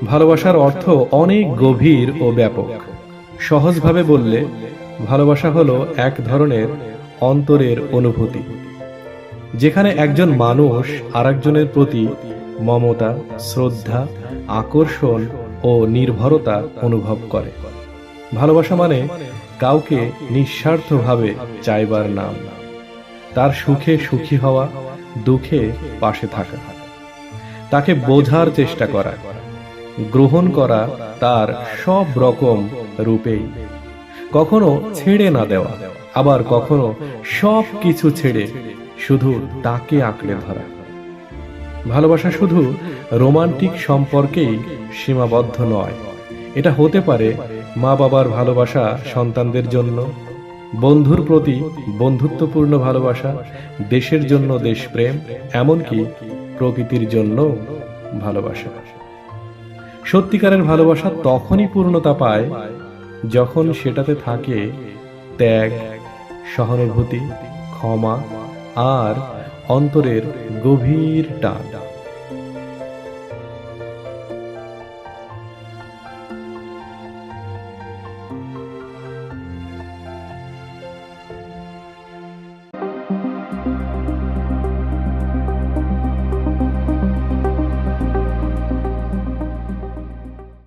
ভালোবাসার অর্থ অনেক গভীর ও ব্যাপক। সহজভাবে বললে ভালোবাসা হলো এক ধরনের অন্তরের অনুভূতি, যেখানে একজন মানুষ আরেকজনের প্রতি মমতা, শ্রদ্ধা, আকর্ষণ ও নির্ভরতা অনুভব করে। ভালোবাসা মানে কাউকে নিঃস্বার্থভাবে চাইবার নাম, তার সুখে সুখী হওয়া, দুঃখে পাশে থাকা, তাকে বোঝার চেষ্টা করা, গ্রহণ করা তার সব রকম রূপেই, কখনো ছেড়ে না দেওয়া, আবার কখনো সব কিছু ছেড়ে শুধু তাকে আঁকড়ে ধরা। ভালোবাসা শুধু রোমান্টিক সম্পর্কেই সীমাবদ্ধ নয়, এটা হতে পারে মা বাবার ভালোবাসা সন্তানদের জন্য, বন্ধুর প্রতি বন্ধুত্বপূর্ণ ভালোবাসা, দেশের জন্য দেশপ্রেম, এমনকি প্রকৃতির জন্য ভালোবাসা। সত্যিকারের ভালোবাসা তখনই পূর্ণতা পায় যখন সেটাতে থাকে ত্যাগ, সহানুভূতি, ক্ষমা আর অন্তরের গভীর টান।